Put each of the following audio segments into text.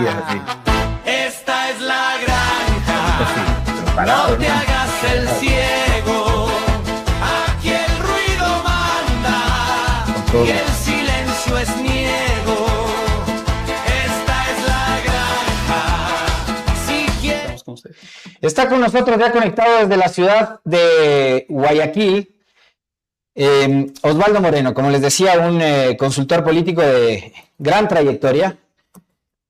días así. Esta es la granja. Sí, parado, no te hagas el ciego. Aquí el ruido manda y el silencio es niego. Esta es la granja. Si quieres... Está con nosotros ya conectado desde la ciudad de Guayaquil. Osvaldo Moreno, como les decía, un consultor político de gran trayectoria,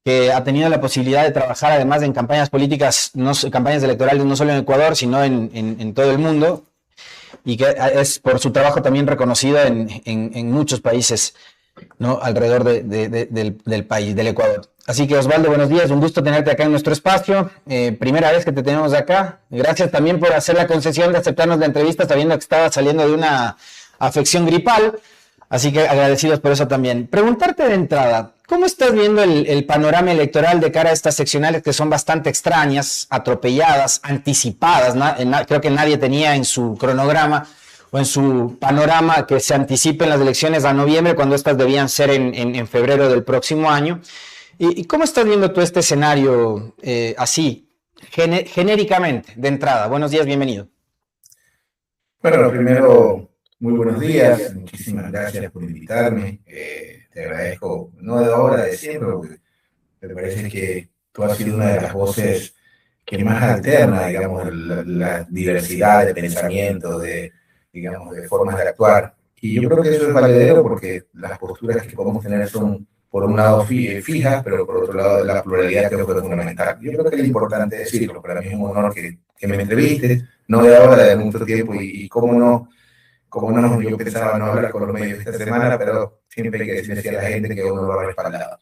que ha tenido la posibilidad de trabajar además en campañas políticas, campañas electorales no solo en Ecuador, sino en todo el mundo, y que es por su trabajo también reconocido en muchos países, ¿no?, alrededor del país, del Ecuador. Así que, Osvaldo, buenos días, un gusto tenerte acá en nuestro espacio, primera vez que te tenemos acá. Gracias también por hacer la concesión de aceptarnos la entrevista, sabiendo que estaba saliendo de una afección gripal, así que agradecidos por eso también. Preguntarte de entrada, ¿cómo estás viendo el panorama electoral de cara a estas seccionales que son bastante extrañas, atropelladas, anticipadas? Creo que nadie tenía en su cronograma o en su panorama que se anticipen las elecciones a noviembre, cuando estas debían ser en febrero del próximo año. ¿Y cómo estás viendo tú este escenario así, genéricamente, de entrada? Buenos días, bienvenido. Bueno, primero, muy buenos días, muchísimas gracias por invitarme. Te agradezco, no de ahora, de siempre, porque me parece que tú has sido una de las voces que más alterna, digamos, la diversidad de pensamiento, digamos, de formas de actuar. Y yo creo que eso es valedero porque las posturas que podemos tener son, por un lado, fijas, pero por otro lado, la pluralidad creo que es fundamental. Yo creo que es importante decirlo, para mí es un honor que me entrevistes, no de ahora, de mucho tiempo, y cómo no, yo pensaba no hablar con los medios esta semana, pero siempre hay que decirle a la gente que uno lo ha respaldado.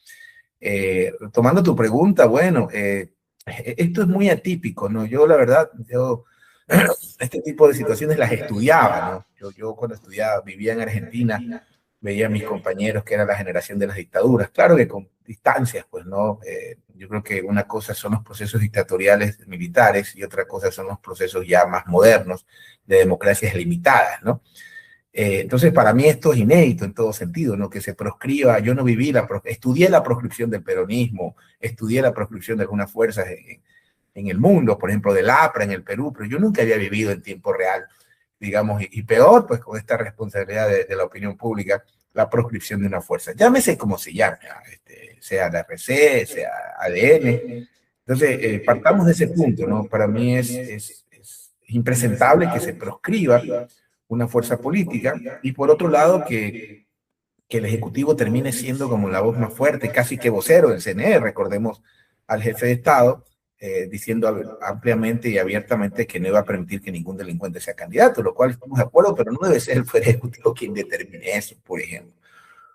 Tomando tu pregunta, bueno, esto es muy atípico, ¿no? Yo, la verdad, este tipo de situaciones las estudiaba, ¿no? Yo cuando estudiaba, vivía en Argentina, veía a mis compañeros que era la generación de las dictaduras, claro que con distancias, pues, ¿no? Yo creo que una cosa son los procesos dictatoriales militares y otra cosa son los procesos ya más modernos de democracias limitadas, ¿no? Entonces, para mí esto es inédito en todo sentido, ¿no? Que se proscriba. Yo no viví estudié la proscripción del peronismo, estudié la proscripción de algunas fuerzas en el mundo, por ejemplo, del APRA en el Perú, pero yo nunca había vivido en tiempo real, digamos, y peor, pues con esta responsabilidad de la opinión pública, la proscripción de una fuerza. Llámese como se llame, sea la RC, sea ADN. Entonces, partamos de ese punto, ¿no? Para mí es impresentable que se proscriba una fuerza política, y por otro lado que el Ejecutivo termine siendo como la voz más fuerte, casi que vocero del CNE. Recordemos al jefe de Estado diciendo ampliamente y abiertamente que no iba a permitir que ningún delincuente sea candidato, lo cual estamos de acuerdo, pero no debe ser el Poder Ejecutivo quien determine eso, por ejemplo.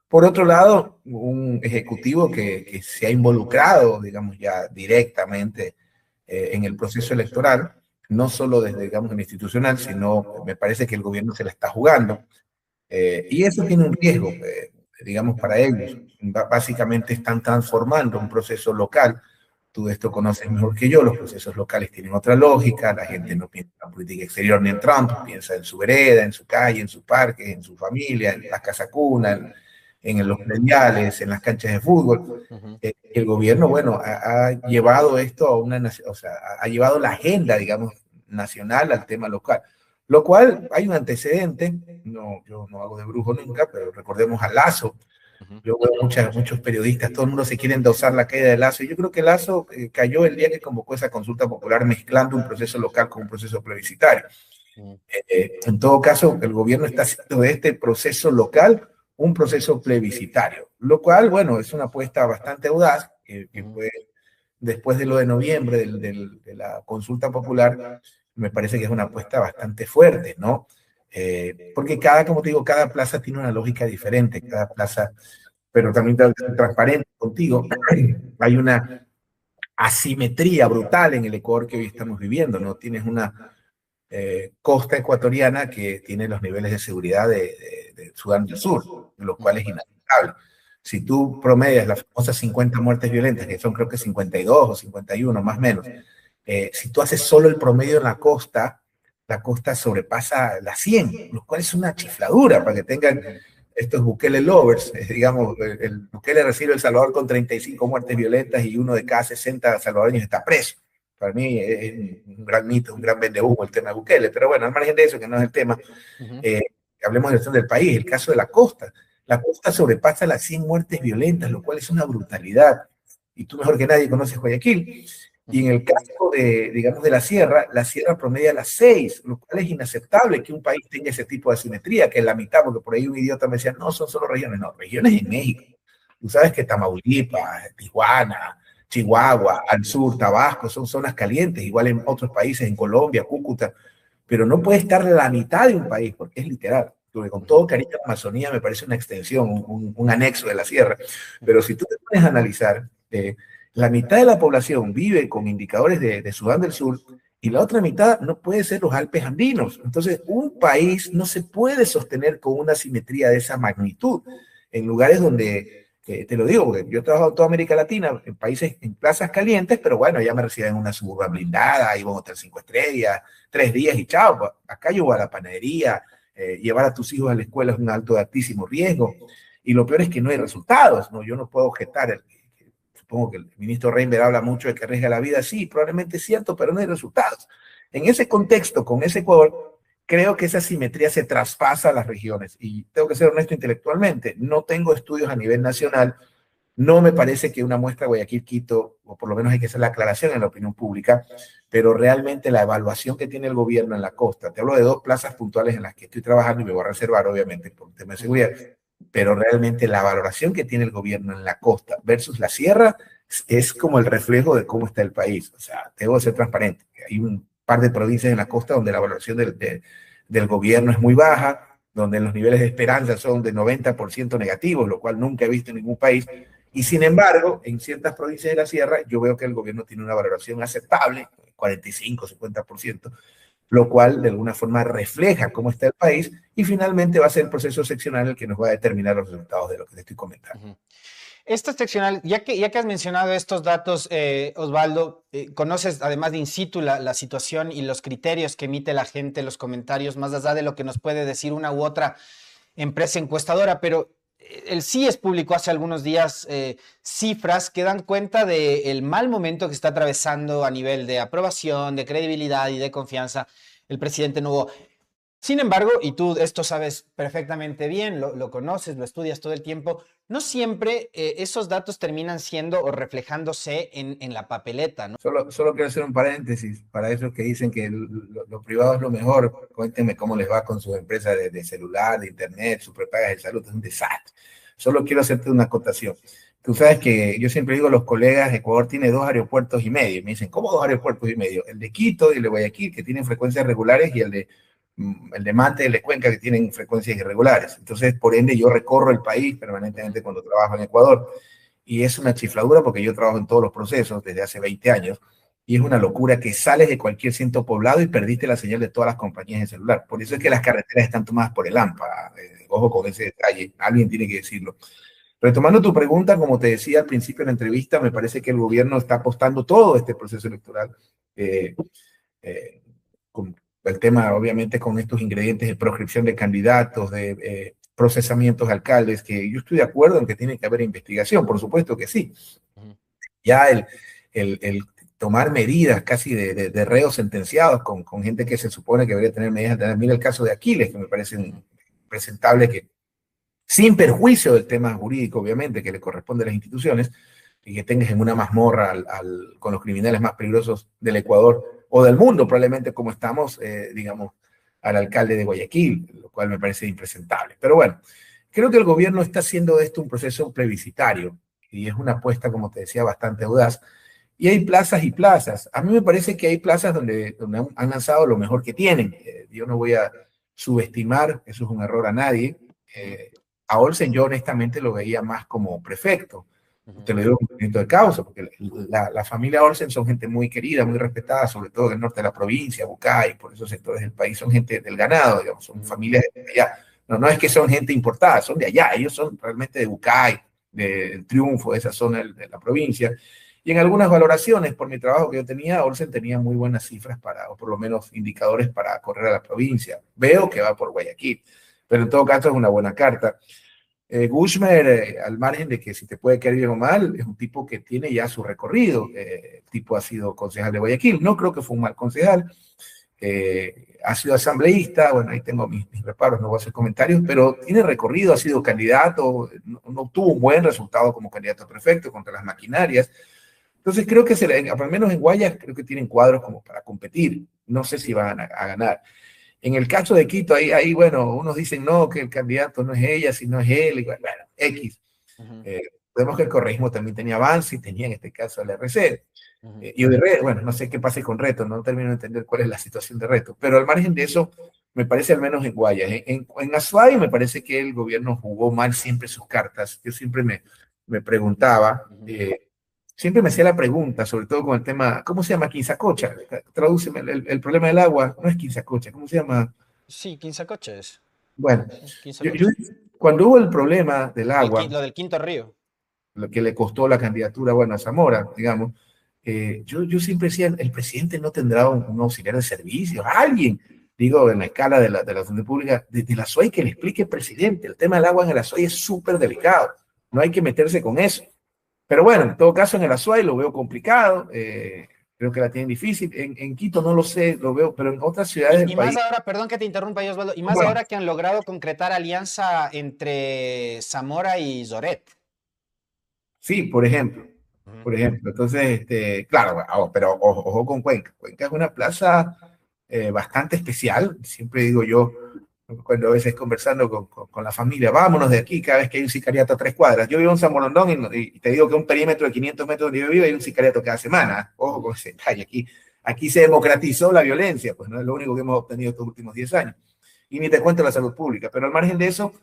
Por otro lado, un Ejecutivo que se ha involucrado, digamos, ya directamente en el proceso electoral, no solo desde, digamos, el institucional, sino me parece que el gobierno se la está jugando. Y eso tiene un riesgo, digamos, para ellos. Básicamente están transformando un proceso local. Tú de esto conoces mejor que yo, los procesos locales tienen otra lógica, la gente no piensa en política exterior ni en Trump, piensa en su vereda, en su calle, en su parque, en su familia, en la casa cuna, en los prediales, en las canchas de fútbol. El gobierno, bueno, ha llevado esto a ha llevado la agenda, digamos, nacional al tema local. Lo cual hay un antecedente, yo no hago de brujo nunca, pero recordemos a Lasso. Yo veo muchos periodistas, todo el mundo se quiere endosar la caída de Lasso, y yo creo que Lasso cayó el día que convocó esa consulta popular mezclando un proceso local con un proceso plebiscitario. En todo caso, el gobierno está haciendo de este proceso local un proceso plebiscitario, lo cual, bueno, es una apuesta bastante audaz, que fue después de lo de noviembre, de la consulta popular. Me parece que es una apuesta bastante fuerte, ¿no? Porque como te digo, cada plaza tiene una lógica diferente, cada plaza, pero también tengo que ser transparente contigo. Hay una asimetría brutal en el Ecuador que hoy estamos viviendo, ¿no? Tienes una costa ecuatoriana que tiene los niveles de seguridad de Sudán del Sur, lo cual es inaceptable. Si tú promedias las famosas 50 muertes violentas, que son creo que 52 o 51, más o menos, si tú haces solo el promedio en la costa sobrepasa las 100, lo cual es una chifladura, para que tengan estos Bukele lovers, digamos, el Bukele recibe El Salvador con 35 muertes violentas y uno de cada 60 salvadoreños está preso. Para mí es un gran mito, un gran vendehumo el tema de Bukele, pero bueno, al margen de eso, que no es el tema, hablemos del del país, el caso de la costa. La costa sobrepasa las 100 muertes violentas, lo cual es una brutalidad. Y tú mejor que nadie conoces Guayaquil. Y en el caso de, digamos, de la sierra promedia las 6, lo cual es inaceptable que un país tenga ese tipo de asimetría, que es la mitad, porque por ahí un idiota me decía, no, son solo regiones, no, regiones en México. Tú sabes que Tamaulipas, Tijuana, Chihuahua, al sur, Tabasco, son zonas calientes, igual en otros países, en Colombia, Cúcuta, pero no puede estar la mitad de un país, porque es literal. Porque con todo cariño, la Amazonía me parece una extensión, un anexo de la sierra, pero si tú te pones a analizar, la mitad de la población vive con indicadores de Sudán del Sur y la otra mitad no puede ser los Alpes andinos. Entonces, un país no se puede sostener con una simetría de esa magnitud en lugares donde, te lo digo, porque yo he trabajado en toda América Latina, en países, en plazas calientes, pero bueno, ya me reciben en una suburban blindada, iba a un hotel 5 estrellas, 3 días y chao. Acá yo voy a la panadería, llevar a tus hijos a la escuela es un altísimo riesgo. Y lo peor es que no hay resultados, ¿no? Yo no puedo objetar. Supongo que el ministro Reinberg habla mucho de que arriesga la vida, sí, probablemente es cierto, pero no hay resultados. En ese contexto, con ese Ecuador, creo que esa simetría se traspasa a las regiones. Y tengo que ser honesto intelectualmente, no tengo estudios a nivel nacional, no me parece que una muestra Guayaquil-Quito, o por lo menos hay que hacer la aclaración en la opinión pública, pero realmente la evaluación que tiene el gobierno en la costa, te hablo de 2 plazas puntuales en las que estoy trabajando y me voy a reservar, obviamente, por un tema de seguridad, pero realmente la valoración que tiene el gobierno en la costa versus la sierra es como el reflejo de cómo está el país. O sea, tengo que ser transparente. Hay un par de provincias en la costa donde la valoración del gobierno es muy baja, donde los niveles de esperanza son de 90% negativos, lo cual nunca he visto en ningún país. Y sin embargo, en ciertas provincias de la sierra, yo veo que el gobierno tiene una valoración aceptable, 45, 50%, lo cual de alguna forma refleja cómo está el país y finalmente va a ser el proceso seccional el que nos va a determinar los resultados de lo que te estoy comentando. Esta seccional, ya que has mencionado estos datos, Osvaldo, conoces además de in situ la situación y los criterios que emite la gente, los comentarios, más allá de lo que nos puede decir una u otra empresa encuestadora, pero el CIES publicó hace algunos días cifras que dan cuenta del mal momento que está atravesando a nivel de aprobación, de credibilidad y de confianza el presidente Novoa. Sin embargo, y tú esto sabes perfectamente bien, lo conoces, lo estudias todo el tiempo, no siempre esos datos terminan siendo o reflejándose en la papeleta, ¿no? Solo quiero hacer un paréntesis para esos que dicen que lo privado es lo mejor. Cuéntenme cómo les va con sus empresas de celular, de internet, sus prepagas de salud, es un desastre. Solo quiero hacerte una acotación. Tú sabes que yo siempre digo a los colegas, Ecuador tiene 2 aeropuertos y medio. Me dicen, ¿cómo 2 aeropuertos y medio? El de Quito y el de Guayaquil, que tienen frecuencias regulares, y el de Mante y el de Cuenca, que tienen frecuencias irregulares. Entonces, por ende, yo recorro el país permanentemente cuando trabajo en Ecuador. Y es una chifladura porque yo trabajo en todos los procesos desde hace 20 años. Y es una locura que sales de cualquier centro poblado y perdiste la señal de todas las compañías de celular. Por eso es que las carreteras están tomadas por el AMPA. Ojo con ese detalle, alguien tiene que decirlo. Retomando tu pregunta, como te decía al principio de la entrevista, me parece que el gobierno está apostando todo este proceso electoral con el tema, obviamente, con estos ingredientes de proscripción de candidatos, de procesamientos de alcaldes, que yo estoy de acuerdo en que tiene que haber investigación, por supuesto que sí. Ya el tomar medidas casi de reos sentenciados con gente que se supone que debería tener medidas. Mira el caso de Aquiles, que me parece impresentable, que sin perjuicio del tema jurídico, obviamente, que le corresponde a las instituciones, y que tengas en una mazmorra con los criminales más peligrosos del Ecuador o del mundo, probablemente, como estamos, digamos, al alcalde de Guayaquil, lo cual me parece impresentable. Pero bueno, creo que el gobierno está haciendo de esto un proceso plebiscitario, y es una apuesta, como te decía, bastante audaz. Y hay plazas y plazas. A mí me parece que hay plazas donde han lanzado lo mejor que tienen. Yo no voy a subestimar, eso es un error a nadie. A Olsen yo honestamente lo veía más como prefecto. Te lo digo con conocimiento de causa, porque la familia Olsen son gente muy querida, muy respetada, sobre todo del norte de la provincia, Bucay, por esos sectores del país, son gente del ganado, digamos, son familias de allá. No es que son gente importada, son de allá, ellos son realmente de Bucay, del Triunfo, de esa zona de la provincia. Y en algunas valoraciones, por mi trabajo que yo tenía, Olsen tenía muy buenas cifras o por lo menos indicadores para correr a la provincia. Veo que va por Guayaquil, pero en todo caso es una buena carta. Guzmán, al margen de que si te puede caer bien o mal, es un tipo que tiene ya su recorrido. El tipo ha sido concejal de Guayaquil, no creo que fue un mal concejal. Ha sido asambleísta, bueno, ahí tengo mis reparos, no voy a hacer comentarios, pero tiene recorrido, ha sido candidato, no tuvo un buen resultado como candidato a prefecto contra las maquinarias. Entonces creo que, al menos en Guayas, creo que tienen cuadros como para competir. No sé si van a ganar. En el caso de Quito, bueno, unos dicen no, que el candidato no es ella, sino es él, y bueno, X. Vemos que el correísmo también tenía avance y tenía en este caso el RC. Y bueno, no sé qué pase con Reto, no termino de entender cuál es la situación de Reto, pero al margen de eso, me parece al menos en Guayas. En Azuay me parece que el gobierno jugó mal siempre sus cartas. Yo siempre me preguntaba, siempre me hacía la pregunta, sobre todo con el tema, ¿cómo se llama? Quinzacocha. Tradúceme el problema del agua, no es Quinzacocha, ¿cómo se llama? Sí, Quinzacoches. Bueno, Quinzacoches. cuando hubo el problema del agua, Lo del Quinto Río. lo que le costó la candidatura, bueno, a Zamora, digamos, yo siempre decía, el presidente no tendrá un auxiliar de servicio, alguien, digo, en la escala de la función pública, de la SOE que le explique al presidente. El tema del agua en el Azuay es súper delicado, no hay que meterse con eso. Pero bueno, en todo caso, en el Azuay lo veo complicado, creo que la tienen difícil. En Quito no lo sé, lo veo, pero en otras ciudades del país. Y más ahora, perdón que te interrumpa, Osvaldo, y más ahora que han logrado concretar alianza entre Zamora y Zoret. Sí, por ejemplo. Entonces, claro, pero ojo con Cuenca. Cuenca es una plaza bastante especial. Siempre digo yo, cuando a veces conversando con la familia, vámonos de aquí cada vez que hay un sicariato a 3 cuadras. Yo vivo en San Borondón y te digo que un perímetro de 500 metros donde yo vivo hay un sicariato cada semana. Ojo con ese detalle. Aquí se democratizó la violencia, pues no es lo único que hemos obtenido estos últimos 10 años. Y ni te cuento la salud pública. Pero al margen de eso,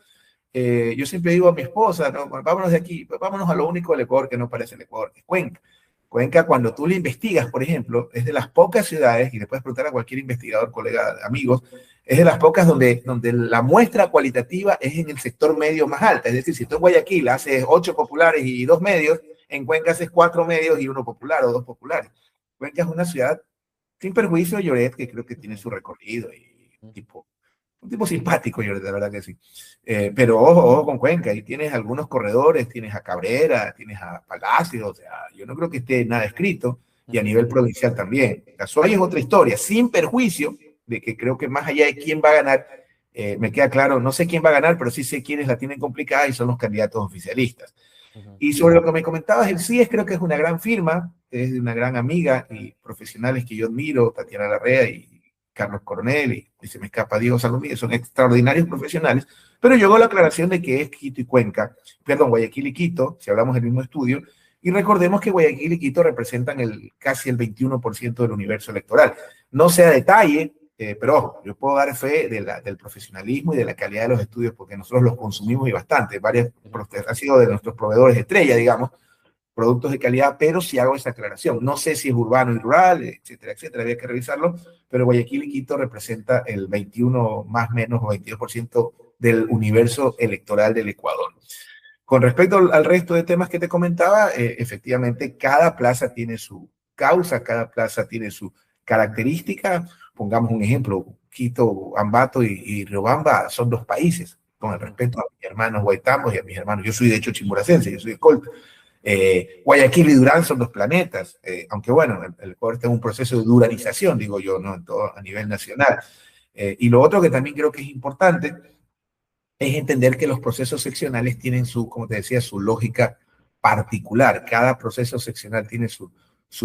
yo siempre digo a mi esposa, ¿no? Vámonos de aquí, vámonos a lo único del Ecuador que no parece el Ecuador, que es Cuenca. Cuenca, cuando tú le investigas, por ejemplo, es de las pocas ciudades, y le puedes preguntar a cualquier investigador, colega, amigos, es de las pocas donde la muestra cualitativa es en el sector medio más alta. Es decir, si tú en Guayaquil haces 8 populares y 2 medios, en Cuenca haces 4 medios y 1 popular o 2 populares. Cuenca es una ciudad, sin perjuicio de Lloret, que creo que tiene su recorrido y un tipo simpático, yo la verdad que sí. Pero ojo con Cuenca, ahí tienes algunos corredores, tienes a Cabrera, tienes a Palacios, o sea, yo no creo que esté nada escrito, y a nivel provincial también. Azuay es otra historia, sin perjuicio de que creo que más allá de quién va a ganar, me queda claro, no sé quién va a ganar, pero sí sé quiénes la tienen complicada y son los candidatos oficialistas. Y sobre lo que me comentabas, el CIES creo que es una gran firma, es de una gran amiga y profesionales que yo admiro, Tatiana Larrea y Carlos Coronel, y se me escapa Diego Salomí, son extraordinarios profesionales, pero llegó la aclaración de que es Quito y Cuenca, perdón, Guayaquil y Quito, si hablamos del mismo estudio, y recordemos que Guayaquil y Quito representan casi el 21% del universo electoral. No sé a detalle, pero ojo, yo puedo dar fe del profesionalismo y de la calidad de los estudios, porque nosotros los consumimos y bastante, han sido de nuestros proveedores de estrella, digamos, productos de calidad, pero sí hago esa aclaración. No sé si es urbano y rural, etcétera, etcétera, había que revisarlo, pero Guayaquil y Quito representa el 21 más o menos o 22% del universo electoral del Ecuador. Con respecto al resto de temas que te comentaba, efectivamente cada plaza tiene su causa, cada plaza tiene su característica. Pongamos un ejemplo, Quito, Ambato y Riobamba son 2 países, con el respeto a mis hermanos guaitambos y a mis hermanos. Yo soy de hecho chimburacense, yo soy de Colta. Guayaquil y Durán son 2 planetas, aunque bueno, el Ecuador está en un proceso de duranización, digo yo, ¿no? A nivel nacional. Y lo otro que también creo que es importante es entender que los procesos seccionales tienen como te decía, su lógica particular. Cada proceso seccional tiene su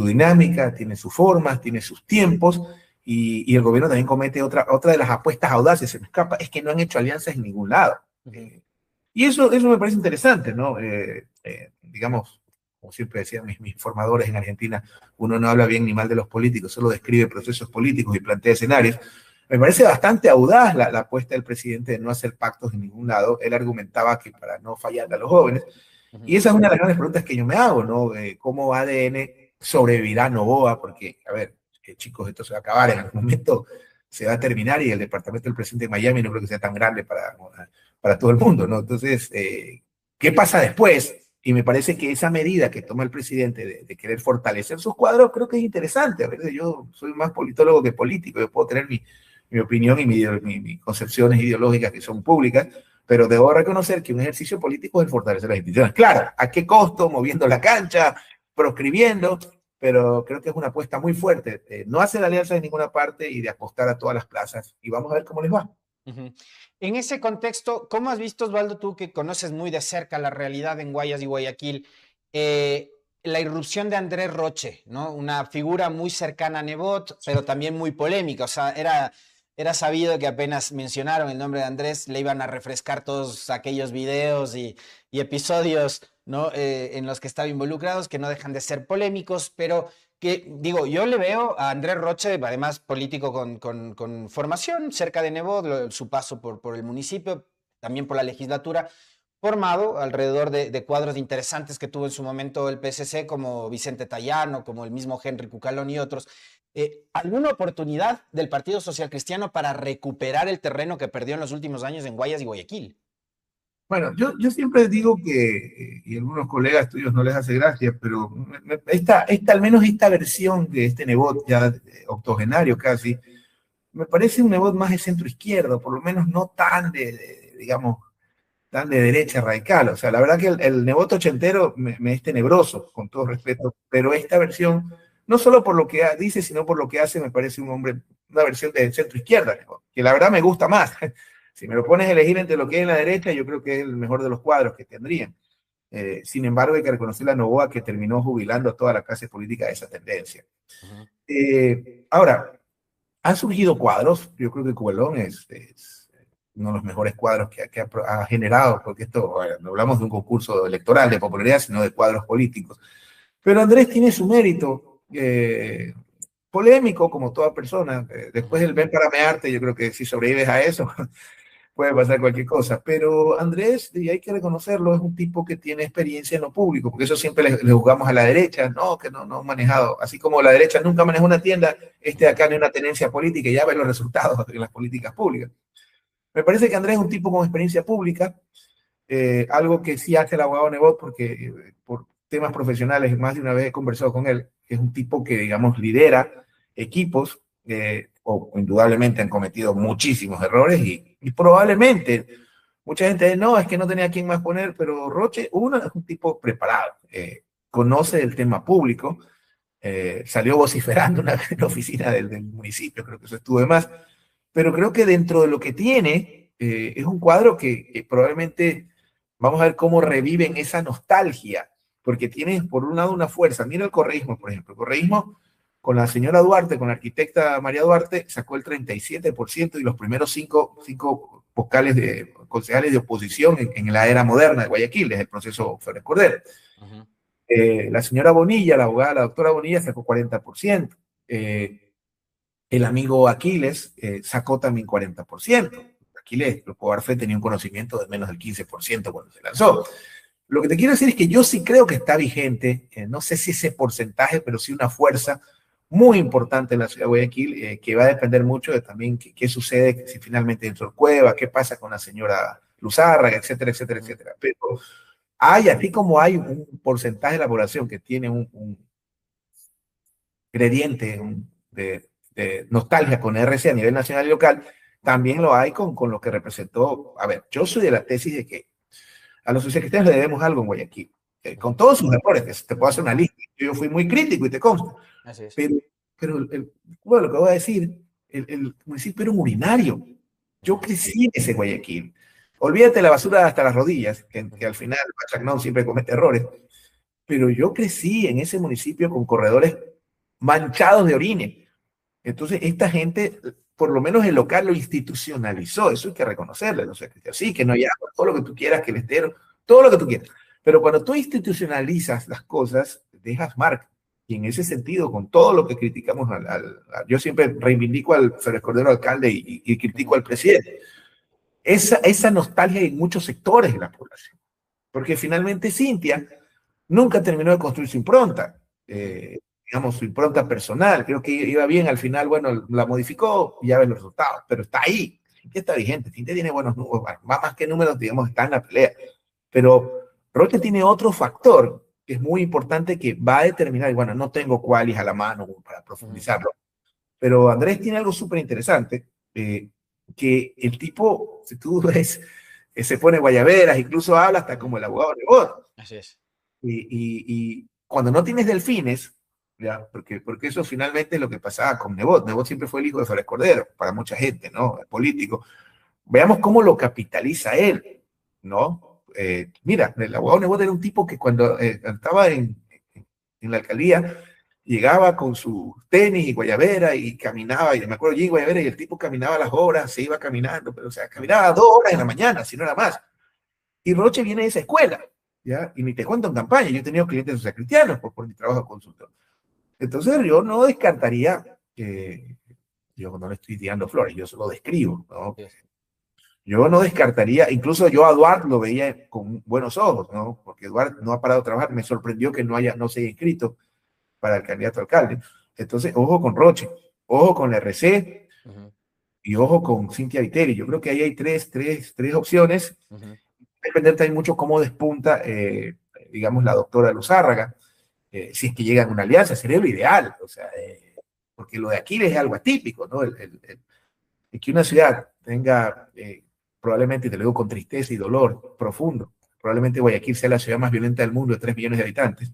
dinámica, tiene sus formas, tiene sus tiempos, y el gobierno también comete otra de las apuestas audaces, se me escapa, es que no han hecho alianzas en ningún lado. Y eso me parece interesante, ¿no? Digamos, como siempre decían mis formadores en Argentina, uno no habla bien ni mal de los políticos, solo describe procesos políticos y plantea escenarios. Me parece bastante audaz la apuesta del presidente de no hacer pactos en ningún lado. Él argumentaba que para no fallarle a los jóvenes. Y esa es una de las grandes preguntas que yo me hago, ¿no? ¿Cómo ADN sobrevivirá a Novoa? Porque, a ver, chicos, esto se va a acabar en algún momento, se va a terminar, y el departamento del presidente de Miami no creo que sea tan grande para todo el mundo, ¿no? Entonces, ¿qué pasa después? Y me parece que esa medida que toma el presidente de querer fortalecer sus cuadros, creo que es interesante. A ver, yo soy más politólogo que político, yo puedo tener mi opinión y mis concepciones ideológicas que son públicas, pero debo reconocer que un ejercicio político es el fortalecer las instituciones. Claro, ¿a qué costo? Moviendo la cancha, proscribiendo, pero creo que es una apuesta muy fuerte. No hacer alianza en ninguna parte y de apostar a todas las plazas. Y vamos a ver cómo les va. En ese contexto, ¿cómo has visto, Osvaldo, tú que conoces muy de cerca la realidad en Guayas y Guayaquil, la irrupción de Andrés Roche, ¿no? Una figura muy cercana a Nebot, pero también muy polémica? O sea, era sabido que apenas mencionaron el nombre de Andrés, le iban a refrescar todos aquellos videos y episodios, ¿no? En los que estaba involucrados, que no dejan de ser polémicos, pero que, digo, yo le veo a Andrés Roche, además político con formación cerca de Nebot, su paso por el municipio, también por la legislatura, formado alrededor de cuadros interesantes que tuvo en su momento el PSC, como Vicente Tayano, como el mismo Henry Cucalón y otros. ¿Alguna oportunidad del Partido Social Cristiano para recuperar el terreno que perdió en los últimos años en Guayas y Guayaquil? Bueno, yo siempre digo que, y a algunos colegas tuyos no les hace gracia, pero al menos esta versión de este Nebot ya octogenario casi, me parece un Nebot más de centro izquierdo, por lo menos no tan digamos, tan de derecha radical. O sea, la verdad que el Nebot ochentero me es tenebroso, con todo respeto, pero esta versión, no solo por lo que dice, sino por lo que hace, me parece un hombre, una versión de centro izquierda, que la verdad me gusta más. Si me lo pones a elegir entre lo que es en la derecha, yo creo que es el mejor de los cuadros que tendrían. Sin embargo, hay que reconocer la Novoa que terminó jubilando a toda la clase política de esa tendencia. Ahora, han surgido cuadros, yo creo que Cuelón es uno de los mejores cuadros que ha generado, porque esto, bueno, no hablamos de un concurso electoral de popularidad, sino de cuadros políticos. Pero Andrés tiene su mérito, polémico como toda persona. Después del ven para mearte, yo creo que si sobrevives a eso, puede pasar cualquier cosa, pero Andrés, y hay que reconocerlo, es un tipo que tiene experiencia en lo público, porque eso siempre le jugamos a la derecha, no, que no ha manejado, así como la derecha nunca manejó una tienda, acá no hay una tenencia política y ya ven los resultados en las políticas públicas. Me parece que Andrés es un tipo con experiencia pública, algo que sí hace el abogado Nebot, porque por temas profesionales más de una vez he conversado con él, que es un tipo que, digamos, lidera equipos, o indudablemente han cometido muchísimos errores y probablemente mucha gente dice, no, es que no tenía quien más poner, pero Roche, uno, es un tipo preparado, conoce el tema público, salió vociferando una vez en la oficina del municipio, creo que eso estuvo de más, pero creo que dentro de lo que tiene, es un cuadro que probablemente vamos a ver cómo reviven esa nostalgia, porque tiene por un lado una fuerza. Mira el correísmo, por ejemplo. El correísmo con la señora Duarte, con la arquitecta María Duarte, sacó el 37% y los primeros cinco vocales concejales de oposición en la era moderna de Guayaquil, desde el proceso Férez Cordero. La señora Bonilla, la abogada, la doctora Bonilla, sacó 40%. El amigo Aquiles sacó también 40%. Aquiles, lo puedo dar fe, tenía un conocimiento de menos del 15% cuando se lanzó. Lo que te quiero decir es que yo sí creo que está vigente, no sé si ese porcentaje, pero sí una fuerza muy importante en la ciudad de Guayaquil, que va a depender mucho de también qué sucede si finalmente entró el Cueva, qué pasa con la señora Luzárraga, etcétera, etcétera, etcétera. Pero así como hay un porcentaje de la población que tiene un gradiente de nostalgia con RC a nivel nacional y local, también lo hay con lo que representó. A ver, yo soy de la tesis de que a los socialistas le debemos algo en Guayaquil, con todos sus errores, que te puedo hacer una lista. Yo fui muy crítico y te consta. Así es. Pero bueno, lo que voy a decir, el municipio era un urinario. Yo crecí en ese Guayaquil. Olvídate de la basura hasta las rodillas, que al final Pachacnón siempre comete errores. Pero yo crecí en ese municipio con corredores manchados de orine. Entonces, esta gente, por lo menos el local lo institucionalizó, eso hay que reconocerle, ¿no? Sí, que no hay agua, todo lo que tú quieras, que el estero, todo lo que tú quieras. Pero cuando tú institucionalizas las cosas, dejas marca. Y en ese sentido, con todo lo que criticamos, yo siempre reivindico al Férez Cordero alcalde y critico al presidente. Esa nostalgia en muchos sectores de la población. Porque finalmente Cintia nunca terminó de construir su impronta. Digamos, su impronta personal, creo que iba bien, al final, bueno, la modificó y ya ven los resultados, pero está ahí, Cintia está vigente, Cintia tiene buenos números, más que números, digamos, está en la pelea, pero Roche tiene otro factor que es muy importante que va a determinar, y bueno, no tengo cuáles a la mano para profundizarlo, pero Andrés tiene algo súper interesante, que el tipo, si tú ves, se pone guayaberas, incluso habla hasta como el abogado Nebot. Así es. Y cuando no tienes delfines, ¿ya? Porque eso finalmente es lo que pasaba con Nebot. Nebot siempre fue el hijo de Félix Cordero, para mucha gente, ¿no? El político. Veamos cómo lo capitaliza él, ¿no? Mira, el abogado Nebot era un tipo que cuando estaba en la alcaldía, llegaba con su tenis y guayabera y caminaba, y me acuerdo, allí guayabera, y el tipo caminaba a las horas, se iba caminando, pero o sea, caminaba 2 horas en la mañana, si no era más. Y Roche viene de esa escuela, ¿ya? Y ni te cuento en campaña, yo he tenido clientes cristianos por mi trabajo de consultor. Entonces yo no descartaría que, yo no le estoy tirando flores, yo solo describo, ¿no? Yo no descartaría, incluso yo a Eduard lo veía con buenos ojos, ¿no? Porque Eduard no ha parado de trabajar, me sorprendió que no se haya inscrito para el candidato a alcalde. Entonces, ojo con Roche, ojo con la RC y ojo con Cintia Viteri. Yo creo que ahí hay tres opciones. Depende también mucho cómo despunta, digamos, la doctora Luzárraga. Si es que llegan a una alianza, sería lo ideal. O sea, porque lo de Aquiles es algo atípico, ¿no? Que una ciudad tenga, probablemente, te lo digo con tristeza y dolor profundo, probablemente Guayaquil sea la ciudad más violenta del mundo de 3 millones de habitantes.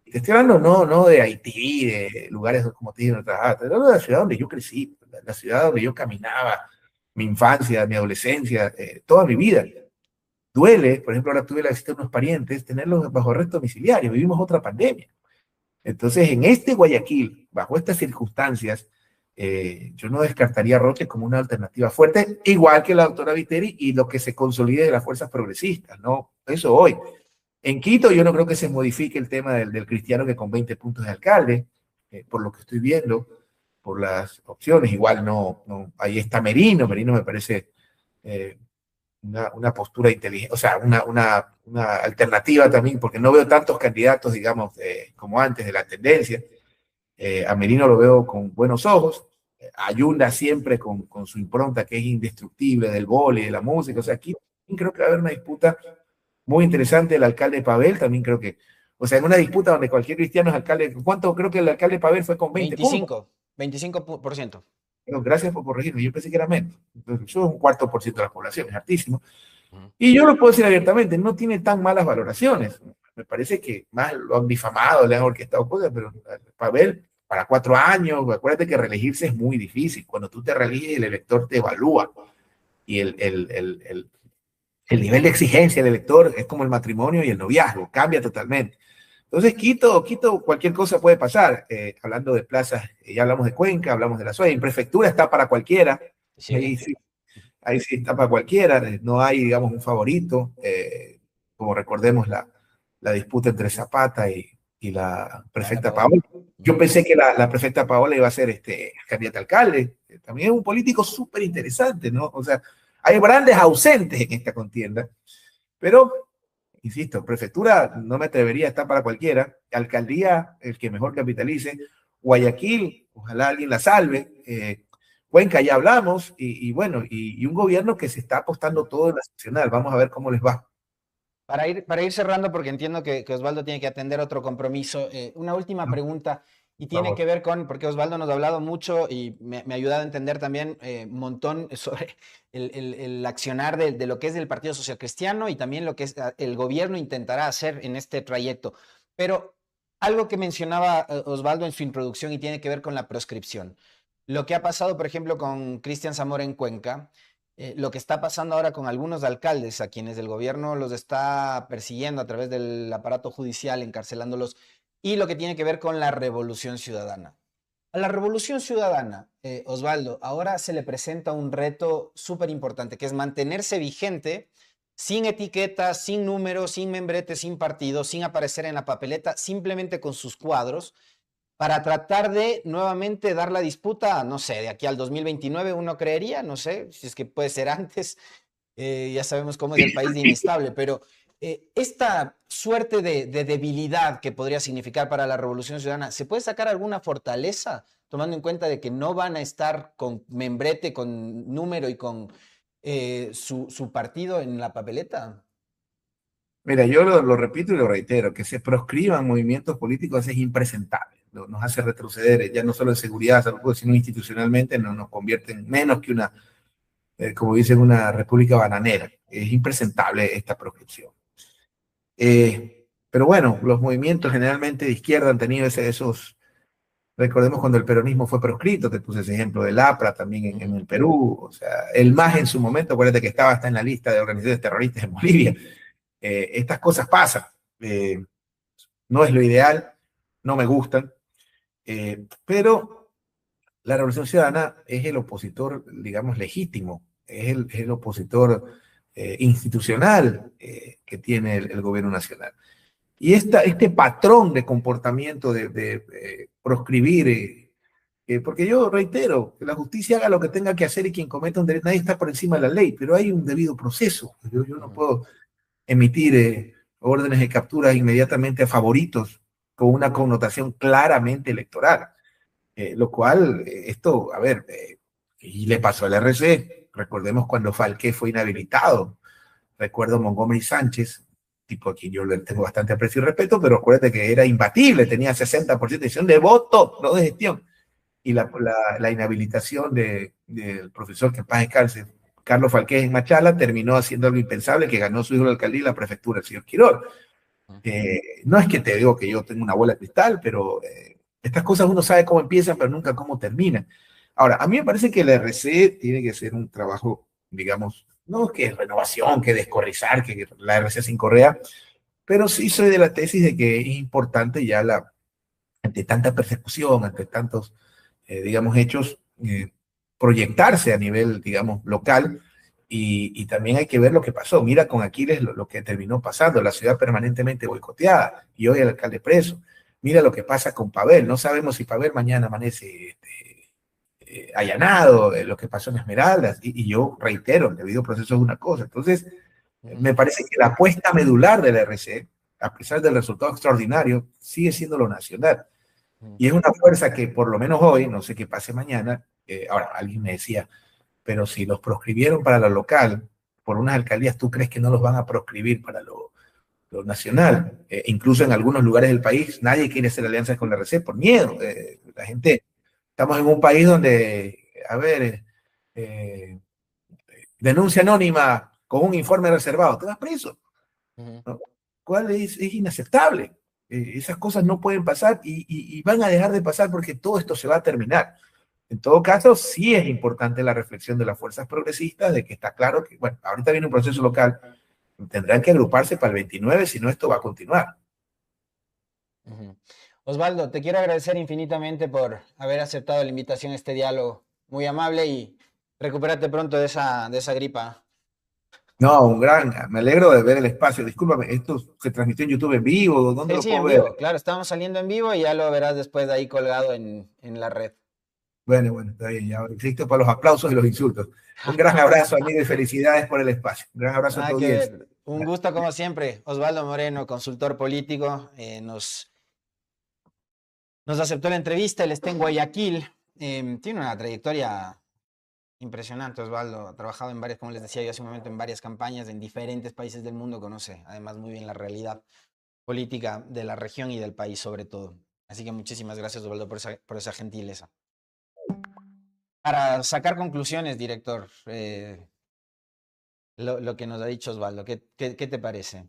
Te estoy hablando no de Haití, de lugares como te dije, te estoy hablando de la ciudad donde yo crecí, la ciudad donde yo caminaba, mi infancia, mi adolescencia, toda mi vida. Duele, por ejemplo, ahora tuve la visita de unos parientes, tenerlos bajo arresto domiciliario, vivimos otra pandemia. Entonces, en este Guayaquil, bajo estas circunstancias, yo no descartaría a Roche como una alternativa fuerte, igual que la doctora Viteri y lo que se consolide de las fuerzas progresistas, ¿no? Eso hoy. En Quito yo no creo que se modifique el tema del cristiano que con 20 puntos de alcalde, por lo que estoy viendo, por las opciones. Igual ahí está Merino me parece una postura inteligente, o sea, una alternativa también, porque no veo tantos candidatos, digamos, como antes de la tendencia. A Merino lo veo con buenos ojos. Ayunda siempre con su impronta que es indestructible del vóley, de la música. O sea, aquí creo que va a haber una disputa muy interesante. El alcalde Pavel también creo que, o sea, en una disputa donde cualquier cristiano es alcalde, ¿cuánto creo que el alcalde Pavel fue con 20 puntos? 25%. Pero gracias por corregirme, yo pensé que era menos. Entonces, eso es un 4% de la población, es hartísimo. Y yo lo puedo decir abiertamente, no tiene tan malas valoraciones. Me parece que más lo han difamado, le han orquestado cosas, pero Pavel, para 4 años, acuérdate que reelegirse es muy difícil. Cuando tú te reeliges, el elector te evalúa. Y el nivel de exigencia del elector es como el matrimonio y el noviazgo, cambia totalmente. Entonces, Quito, cualquier cosa puede pasar. Hablando de plazas, ya hablamos de Cuenca, hablamos de la SUEI. En prefectura está para cualquiera. Sí. Ahí sí está para cualquiera. No hay, digamos, un favorito. Como recordemos la disputa entre Zapata y la prefecta Paola. Yo pensé que la prefecta Paola iba a ser candidata a alcalde. También es un político súper interesante, ¿no? O sea, hay grandes ausentes en esta contienda, pero, insisto, prefectura no me atrevería a estar para cualquiera, alcaldía, el que mejor capitalice, Guayaquil, ojalá alguien la salve, Cuenca ya hablamos, y bueno, y un gobierno que se está apostando todo en la nacional, vamos a ver cómo les va. Para ir cerrando, porque entiendo que Osvaldo tiene que atender otro compromiso, una última pregunta, y tiene que ver con, porque Osvaldo nos ha hablado mucho y me ha ayudado a entender también un montón sobre el accionar de lo que es el Partido Social Cristiano y también lo que es el gobierno intentará hacer en este trayecto. Pero algo que mencionaba Osvaldo en su introducción y tiene que ver con la proscripción. Lo que ha pasado, por ejemplo, con Cristian Zamora en Cuenca, lo que está pasando ahora con algunos alcaldes a quienes el gobierno los está persiguiendo a través del aparato judicial, encarcelándolos, y lo que tiene que ver con la revolución ciudadana. A la revolución ciudadana, Osvaldo, ahora se le presenta un reto súper importante, que es mantenerse vigente sin etiquetas, sin números, sin membrete, sin partido, sin aparecer en la papeleta, simplemente con sus cuadros, para tratar de nuevamente dar la disputa, no sé, de aquí al 2029 uno creería, no sé, si es que puede ser antes, ya sabemos cómo es el país de inestable, pero esta suerte de debilidad que podría significar para la Revolución Ciudadana, ¿se puede sacar alguna fortaleza tomando en cuenta de que no van a estar con membrete, con número y con su partido en la papeleta? Mira, yo lo repito y lo reitero, que se proscriban movimientos políticos es impresentable, nos hace retroceder, ya no solo en seguridad, sino institucionalmente, nos convierte en menos que una como dicen, una república bananera. Es impresentable esta proscripción. Pero bueno, los movimientos generalmente de izquierda han tenido esos. Recordemos cuando el peronismo fue proscrito, te puse ese ejemplo del APRA también en el Perú, o sea, el MAS en su momento, acuérdate que estaba hasta en la lista de organizaciones terroristas en Bolivia. Estas cosas pasan. No es lo ideal, no me gustan, pero la Revolución Ciudadana es el opositor, digamos, legítimo, es el opositor institucional que tiene el gobierno nacional. Y este patrón de comportamiento de proscribir, porque yo reitero, que la justicia haga lo que tenga que hacer y quien cometa un delito, nadie está por encima de la ley, pero hay un debido proceso. Yo no puedo emitir órdenes de captura inmediatamente a favoritos con una connotación claramente electoral, lo cual, esto, a ver, y le pasó al RC, recordemos cuando Falqué fue inhabilitado, recuerdo Montgomery Sánchez, tipo a quien yo le tengo bastante aprecio y respeto, pero acuérdate que era imbatible, tenía 60% de decisión de voto, no de gestión. Y la inhabilitación del profesor que en paz descanse, Carlos Falqués en Machala, terminó haciendo algo impensable, que ganó su hijo la alcaldía y la prefectura, el señor Quirós. No es que te digo que yo tengo una bola de cristal, pero estas cosas uno sabe cómo empiezan, pero nunca cómo terminan. Ahora, a mí me parece que la RC tiene que ser un trabajo, digamos, no que es renovación, que descorrizar, que la RC sin correa, pero sí soy de la tesis de que es importante ya ante tanta persecución, ante tantos, digamos, hechos, proyectarse a nivel, digamos, local. Y también hay que ver lo que pasó. Mira con Aquiles lo que terminó pasando, la ciudad permanentemente boicoteada y hoy el alcalde preso. Mira lo que pasa con Pavel. No sabemos si Pavel mañana amanece allanado, lo que pasó en Esmeraldas. Y yo reitero, el debido proceso es una cosa. Entonces, me parece que la apuesta medular de la RC, a pesar del resultado extraordinario, sigue siendo lo nacional. Y es una fuerza que por lo menos hoy, no sé qué pase mañana, ahora alguien me decía, pero si los proscribieron para lo local, por unas alcaldías, ¿tú crees que no los van a proscribir para lo nacional? Incluso en algunos lugares del país, nadie quiere hacer alianzas con la RC por miedo. La gente, estamos en un país donde, a ver, denuncia anónima con un informe reservado, te vas preso. ¿No? ¿Cuál es inaceptable? Esas cosas no pueden pasar y van a dejar de pasar porque todo esto se va a terminar. En todo caso, sí es importante la reflexión de las fuerzas progresistas, de que está claro que, bueno, ahorita viene un proceso local, tendrán que agruparse para el 29, si no esto va a continuar. Osvaldo, te quiero agradecer infinitamente por haber aceptado la invitación a este diálogo. Muy amable y recupérate pronto de esa gripa. No, me alegro de ver el espacio. Discúlpame, ¿esto se transmitió en YouTube en vivo? ¿Dónde Sí, lo sí, puedo en ver? vivo. Claro, estamos saliendo en vivo y ya lo verás después de ahí colgado en la red. Bueno, está bien, ya existo para los aplausos y los insultos. Un gran abrazo, amigo, y felicidades por el espacio. Un gran abrazo a tu Nada que audiencia. ver. Un gusto como siempre. Osvaldo Moreno, consultor político, nos aceptó la entrevista. Él está en Guayaquil. Tiene una trayectoria impresionante, Osvaldo. Ha trabajado en varias, como les decía yo hace un momento, en varias campañas en diferentes países del mundo. Conoce además muy bien la realidad política de la región y del país sobre todo. Así que muchísimas gracias, Osvaldo, por esa gentileza. Para sacar conclusiones, director, lo que nos ha dicho Osvaldo, ¿qué te parece?